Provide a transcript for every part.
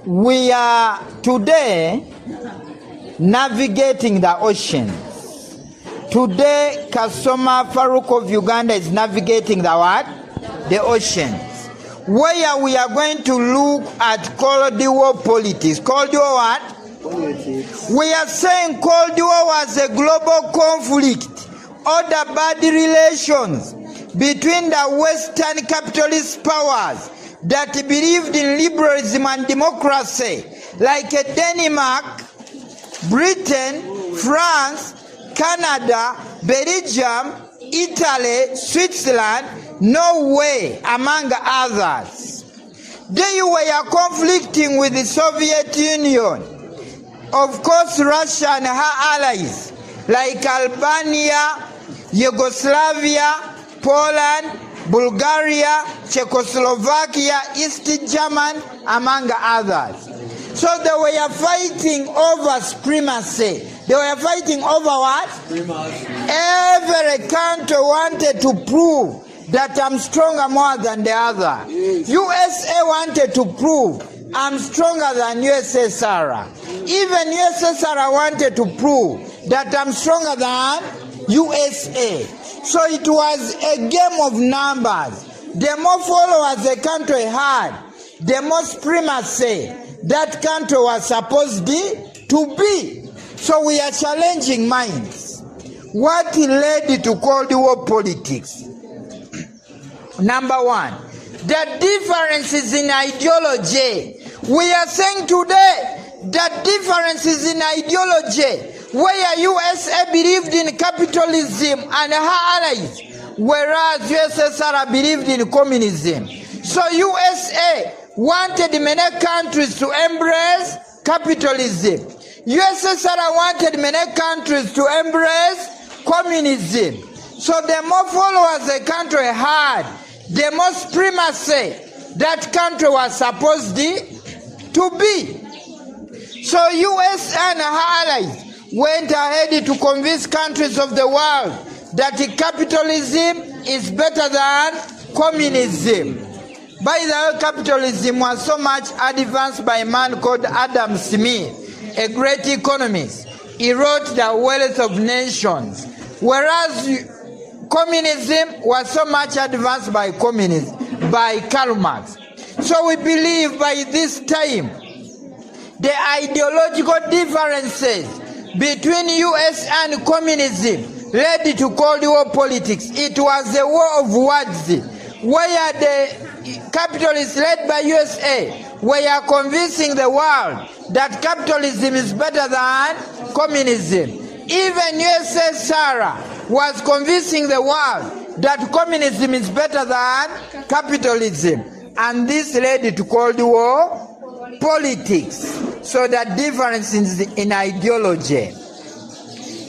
We are today navigating the oceans. Today, Kasoma Farouk of Uganda is navigating the what? The oceans. Where we are going to look at Cold War politics. Cold War what? Politics. We are saying Cold War was a global conflict or the bad relations between the Western capitalist powers that believed in liberalism and democracy, like Denmark, Britain, France, Canada, Belgium, Italy, Switzerland, Norway, among others. They were conflicting with the Soviet Union. Of course, Russia and her allies, like Albania, Yugoslavia, Poland, Bulgaria, Czechoslovakia, East Germany, among others. So they were fighting over supremacy. They were fighting over what? Supremacy. Every country wanted to prove that I'm stronger more than the other. Yes. USA wanted to prove I'm stronger than USSR. Even USSR wanted to prove that I'm stronger than USA. So it was a game of numbers. The more followers a country had, the more supremacy that country was supposed to be. So we are challenging minds. What led to Cold War politics? Number one, the differences in ideology. We are saying today that differences in ideology, where USA believed in capitalism and her allies, whereas USSR believed in communism. So USA wanted many countries to embrace capitalism. USSR wanted many countries to embrace communism. So the more followers a country had, the more supremacy that country was supposed to be. So US and her allies went ahead to convince countries of the world that capitalism is better than communism. By the way, capitalism was so much advanced by a man called Adam Smith, a great economist. He wrote The Wealth of Nations, whereas communism was so much advanced by Karl Marx. So we believe by this time, the ideological differences between US and communism led to Cold War politics. It was a war of words, where the capitalists led by USA were convincing the world that capitalism is better than communism. Even USSR was convincing the world that communism is better than capitalism. And this led to Cold War politics. So the difference in ideology.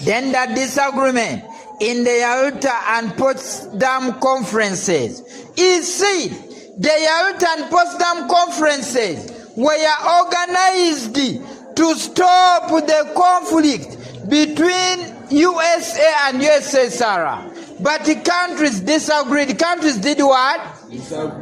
Then the disagreement in the Yalta and Potsdam conferences. He said the Yalta and Potsdam conferences were organized to stop the conflict between USA and USSR. But the countries disagreed. Countries did what?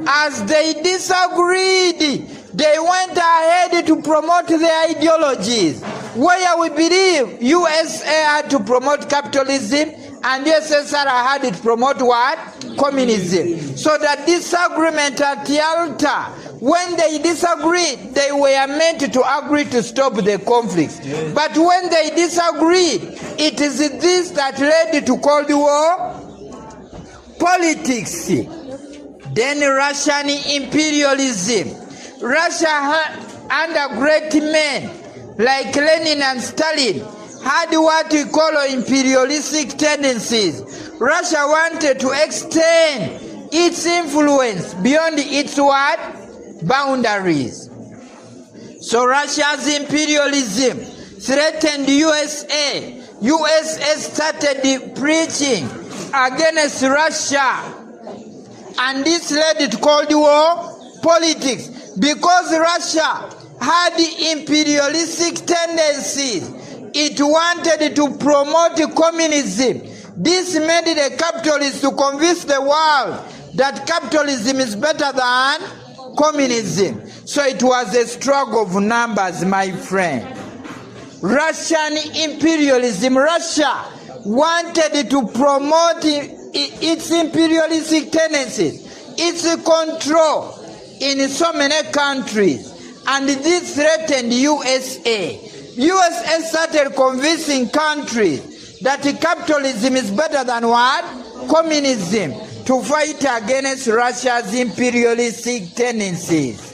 As they disagreed, they went ahead to promote their ideologies. Where we believe USA had to promote capitalism and USSR had to promote what? Communism. So the disagreement at Yalta, when they disagreed, they were meant to agree to stop the conflict. But when they disagreed, it is this that led to Cold War politics. Then Russian imperialism. Russia under great men like Lenin and Stalin had what we call imperialistic tendencies. Russia wanted to extend its influence beyond its what? Boundaries. So Russia's imperialism threatened USA. USA started preaching against Russia. And this led to Cold War politics. Because Russia had imperialistic tendencies, it wanted to promote communism. This made the capitalists to convince the world that capitalism is better than communism. So it was a struggle of numbers, my friend. Russian imperialism. Russia wanted to promote its imperialistic tendencies, its control in so many countries, and this threatened USA. USA started convincing countries that capitalism is better than what? Communism, to fight against Russia's imperialistic tendencies.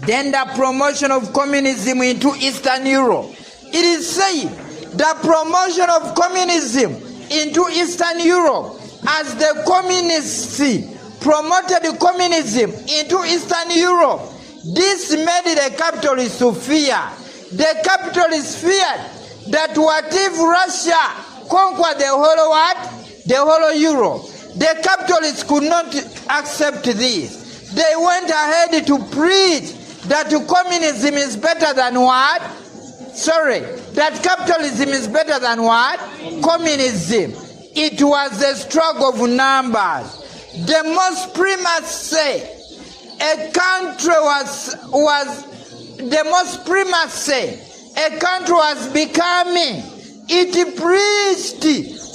Then the promotion of communism into Eastern Europe. It is said the promotion of communism into Eastern Europe, as the communists promoted communism into Eastern Europe, this made the capitalists to fear. The capitalists feared that what if Russia conquered the whole what? The whole Europe. The capitalists could not accept this. They went ahead to preach that communism is better than what? That capitalism is better than what? Communism. It was a struggle of numbers. The most primacy a country was becoming. It preached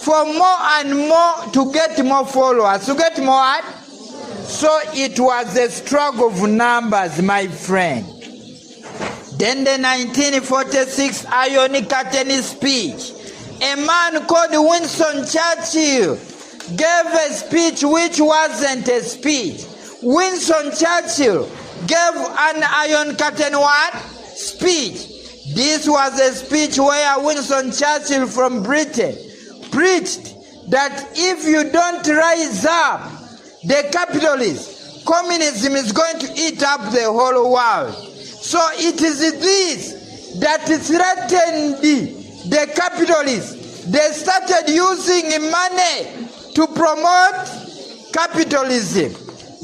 for more and more to get more followers. To get more what? So it was a struggle of numbers, my friend. Then the 1946 Iron Curtain speech. A man called Winston Churchill gave a speech which wasn't a speech. Winston Churchill gave an Iron Curtain what? Speech. This was a speech where Winston Churchill from Britain preached that if you don't rise up, the capitalists, communism is going to eat up the whole world. So it is this that threatened the capitalists. They started using money to promote capitalism,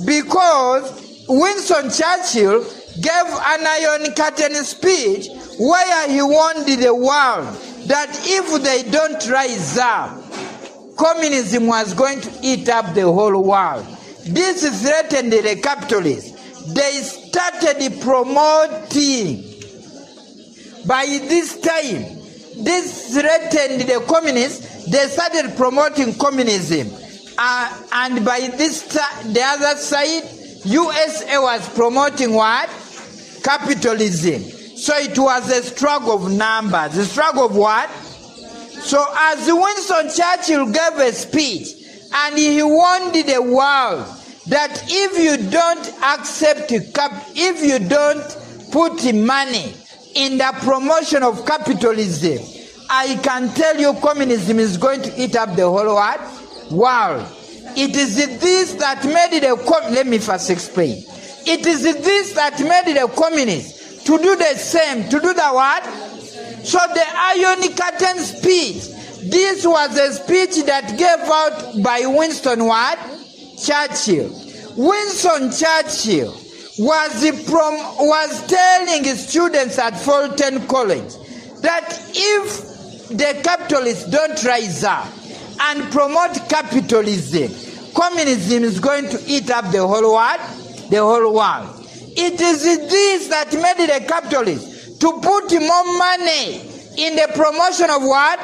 because Winston Churchill gave an Iron Curtain speech where he warned the world that if they don't rise up, communism was going to eat up the whole world. This threatened the capitalists. They started promoting. By this time, this threatened the communists. They started promoting communism. And by this time, the other side, USA was promoting what? Capitalism. So it was a struggle of numbers. A struggle of what? So as Winston Churchill gave a speech, and he warned the world that if you don't accept, if you don't put money in the promotion of capitalism, I can tell you communism is going to eat up the whole world. It is this that made let me first explain. It is this that made the communists to do the same, to do the what? So the Iron Curtain speech, this was a speech that gave out by Winston what? Churchill. Winston Churchill was telling students at Fulton College that if the capitalists don't rise up and promote capitalism, communism is going to eat up the whole world. The whole world. It is this that made the capitalists to put more money in the promotion of what?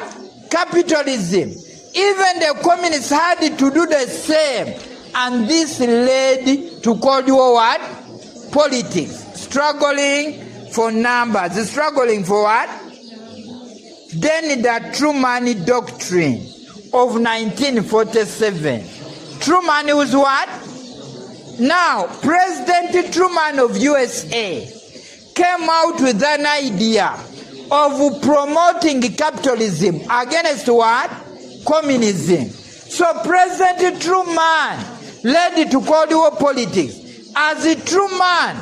Capitalism. Even the communists had to do the same. And this led to Cold War what? Politics. Struggling for numbers. Struggling for what? Then the Truman Doctrine of 1947. Truman was what? Now, President Truman of USA came out with an idea of promoting capitalism against what? Communism. So President Truman led to Cold War politics. As Truman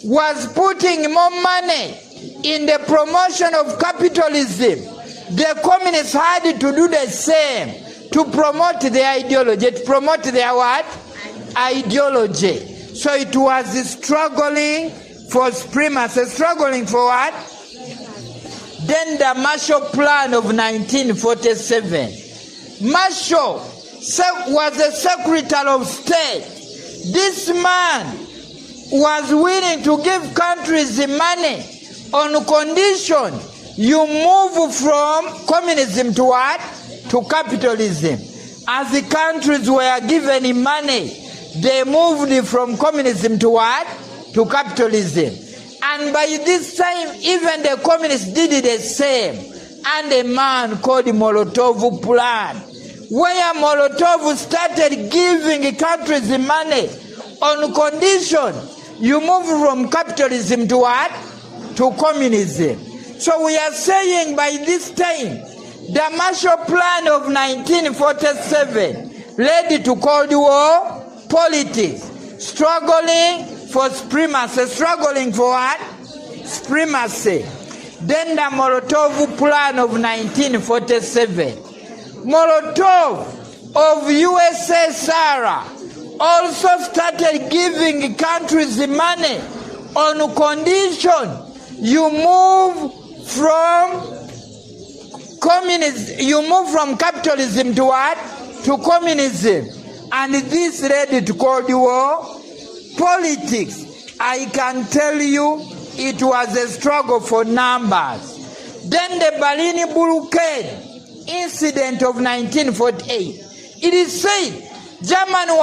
was putting more money in the promotion of capitalism, the communists had to do the same to promote their ideology, to promote their what? Ideology. So it was struggling for supremacy. Struggling for what? Then the Marshall Plan of 1947. Marshall was the Secretary of State. This man was willing to give countries the money on condition you move from communism to what? To capitalism. As the countries were given money, they moved from communism to what? To capitalism. And by this time, even the communists did the same. And a man called the Molotov Plan, where Molotov started giving countries the money on condition you move from capitalism to what? To communism. So we are saying by this time, the Marshall Plan of 1947 led to Cold War politics, struggling for supremacy. Struggling for what? Supremacy. Then the Molotov Plan of 1947. Molotov of USSR also started giving countries the money on condition you move from communism, you move from capitalism to what? To communism. And this led to Cold War politics. I can tell you it was a struggle for numbers. Then the Berlin blockade incident of 1948. It is said Germany